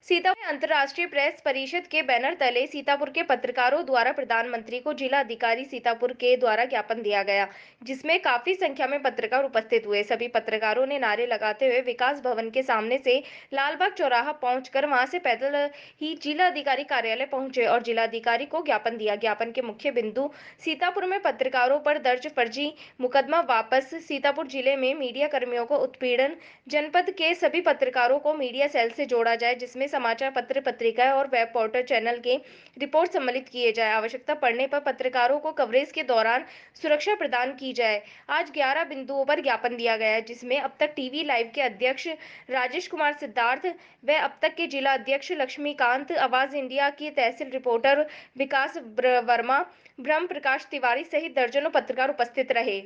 सीतापुर में अंतर्राष्ट्रीय प्रेस परिषद के बैनर तले सीतापुर के पत्रकारों द्वारा प्रधानमंत्री को जिला अधिकारी सीतापुर के द्वारा ज्ञापन दिया गया, जिसमें काफी संख्या में पत्रकार उपस्थित हुए। सभी पत्रकारों ने नारे लगाते हुए विकास भवन के सामने से लालबाग चौराहा पहुंचकर वहां से पैदल ही जिला अधिकारी कार्यालय पहुंचे और जिला अधिकारी को ज्ञापन दिया। ज्ञापन के मुख्य बिंदु सीतापुर में पत्रकारों पर दर्ज फर्जी मुकदमा वापस, सीतापुर जिले में मीडिया कर्मियों को उत्पीड़न, जनपद के सभी पत्रकारों को मीडिया सेल से जोड़ा जाए, जिसमें समाचार पत्र, पत्रिकाएं और वेब पोर्टल चैनल के रिपोर्ट सम्मिलित किए जाए। आवश्यकता पड़ने पर पत्रकारों को कवरेज के दौरान सुरक्षा प्रदान की जाए। आज 11 बिंदुओं पर ज्ञापन दिया गया है, जिसमें अब तक टीवी लाइव के अध्यक्ष राजेश कुमार सिद्धार्थ व अब तक के जिला अध्यक्ष लक्ष्मीकांत, आवाज इंडिया की तहसील रिपोर्टर विकास वर्मा, ब्रह्म प्रकाश तिवारी सहित दर्जनों पत्रकार उपस्थित रहे।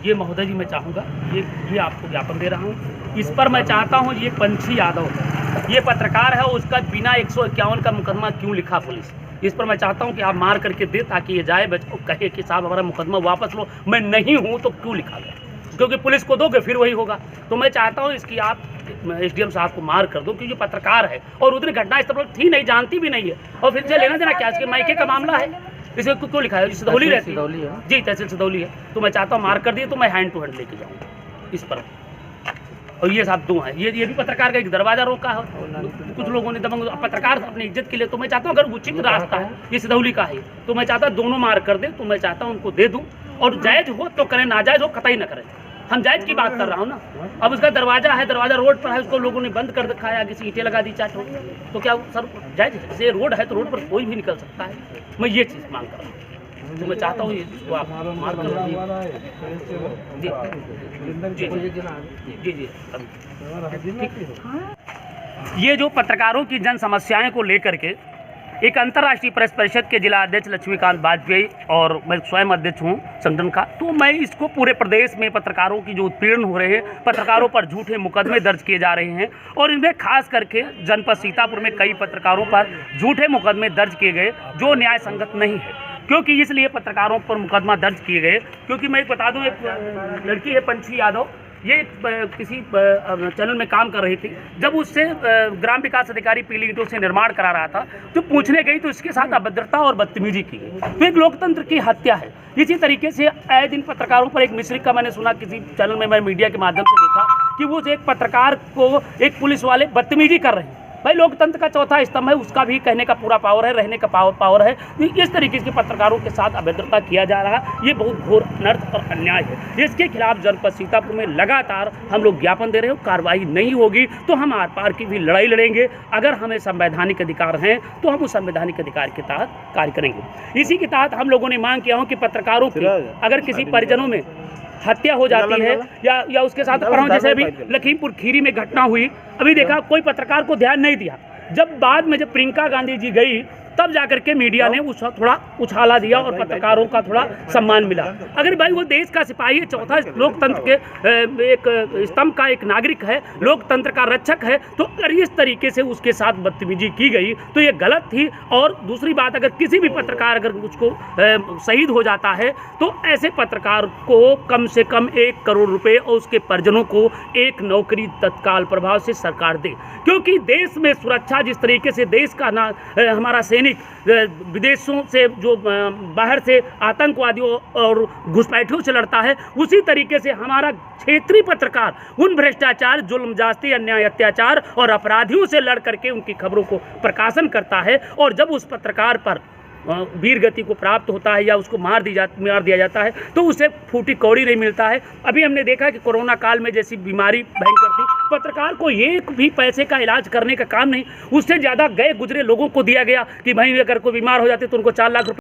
ये महोदय जी मैं चाहूँगा ये आपको ज्ञापन दे रहा हूँ। इस पर मैं चाहता हूँ ये पंछी यादव ये पत्रकार है, उसका बिना 151 का मुकदमा क्यों लिखा पुलिस, इस पर मैं चाहता हूँ कि आप मार करके दे ताकि ये जाए कहे कि साहब हमारा मुकदमा वापस लो, मैं नहीं हूँ तो क्यों लिखा गया, क्योंकि पुलिस को दोगे फिर वही होगा। तो मैं चाहता हूँ इसकी आप एसडीएम साहब को मार कर दो, क्योंकि पत्रकार है और उतनी घटना स्थल पर थी नहीं, जानती भी नहीं है और फिर से लेना देना क्या, इसके मायके का मामला है, इसे क्यों लिखा है, सिदौली रहती है जी, तहसील सिदौली है। तो मैं चाहता हूँ मार कर दिए तो मैं हैंड टू हैंड लेके जाऊँगा इस पर। और ये साहब दो हैं, ये भी पत्रकार का एक दरवाजा रोका है, कुछ लोगों ने दबंग पत्रकार अपनी इज्जत के लिए। तो मैं चाहता हूँ अगर उचित रास्ता है, ये सिदौली का है, तो मैं चाहता हूँ दोनों मार कर दे, तो मैं चाहता हूँ उनको दे दूँ और जायज़ हो तो करें, नाजायज़ हो कतई न करें। हम जायज़ की बात कर रहा हूँ ना। अब उसका दरवाजा है, दरवाजा रोड पर है, उसको लोगों ने बंद कर दिखाया, किसी ईंटें लगा दी चाट हो, तो क्या सर जायज़ है? ये रोड है तो रोड पर कोई भी निकल सकता है। मैं ये चीज़ मांग कर रहा हूँ, तो मैं चाहता हूँ इसको आप मार कर जी। ये जो पत्रकारों की जन समस्याएं को लेकर के एक अंतर्राष्ट्रीय प्रेस परिषद के जिला अध्यक्ष लक्ष्मीकांत वाजपेयी और मैं स्वयं अध्यक्ष हूँ संगठन का, तो मैं इसको पूरे प्रदेश में पत्रकारों की जो उत्पीड़न हो रहे हैं, पत्रकारों पर झूठे मुकदमे दर्ज किए जा रहे हैं और इनमें खास करके जनपद सीतापुर में कई पत्रकारों पर झूठे मुकदमे दर्ज किए गए जो न्याय संगत नहीं है। क्योंकि इसलिए पत्रकारों पर मुकदमा दर्ज किए गए, क्योंकि मैं बता दूं एक लड़की है पंछी यादव, ये किसी चैनल में काम कर रही थी। जब उससे ग्राम विकास अधिकारी पीली ईंटों से निर्माण करा रहा था तो पूछने गई तो इसके साथ अभद्रता और बदतमीजी की गई, तो एक लोकतंत्र की हत्या है। इसी तरीके से आए दिन पत्रकारों पर एक मिश्रिक का मैंने सुना किसी चैनल में, मैं मीडिया के माध्यम से देखा कि वो एक पत्रकार को एक पुलिस वाले बदतमीजी कर रहे हैं। भाई लोकतंत्र का चौथा स्तंभ है, उसका भी कहने का पूरा पावर है, रहने का पावर है। इस तरीके के पत्रकारों के साथ अभद्रता किया जा रहा है, ये बहुत घोर अनर्थ और अन्याय है। इसके खिलाफ जनपद सीतापुर में लगातार हम लोग ज्ञापन दे रहे हो, कार्रवाई नहीं होगी तो हम आर पार की भी लड़ाई लड़ेंगे। अगर हमें संवैधानिक अधिकार हैं तो हम उस संवैधानिक अधिकार के तहत कार्य करेंगे। इसी के तहत हम लोगों ने मांग किया हो कि पत्रकारों की अगर किसी परिजनों में हत्या हो जाती है या उसके साथ जैसे अभी लखीमपुर खीरी में घटना हुई, अभी देखा कोई पत्रकार को ध्यान नहीं दिया, जब बाद में जब प्रियंका गांधी जी गई तब जाकर के मीडिया ने उस थोड़ा उछाला दिया और पत्रकारों का थोड़ा सम्मान मिला। अगर भाई वो देश का सिपाही है, चौथा लोकतंत्र के एक स्तंभ का एक नागरिक है, लोकतंत्र का रक्षक है, तो अगर इस तरीके से उसके साथ बदतमीजी की गई तो ये गलत थी। और दूसरी बात, अगर किसी भी पत्रकार अगर उसको शहीद हो जाता है तो ऐसे पत्रकार को कम से कम 1 करोड़ रुपए और उसके परिजनों को एक नौकरी तत्काल प्रभाव से सरकार दे, क्योंकि देश में सुरक्षा जिस तरीके से देश का हमारा सैनिक विदेशों से जो बाहर से आतंकवादियों और घुसपैठियों से लड़ता है, उसी तरीके से हमारा क्षेत्रीय पत्रकार उन भ्रष्टाचार, जुल्म, जाति, अन्याय, अत्याचार और अपराधियों से लड़ करके उनकी खबरों को प्रकाशन करता है। और जब उस पत्रकार पर वीर गति को प्राप्त होता है या उसको मार दिया जाता है तो उसे फूटी कौड़ी नहीं मिलता है। अभी हमने देखा कि कोरोना काल में जैसी बीमारी भयंकर थी, पत्रकार को एक भी पैसे का इलाज करने का काम नहीं, उससे ज़्यादा गए गुजरे लोगों को दिया गया कि भाई अगर कोई बीमार हो जाते तो उनको 4 लाख रुपये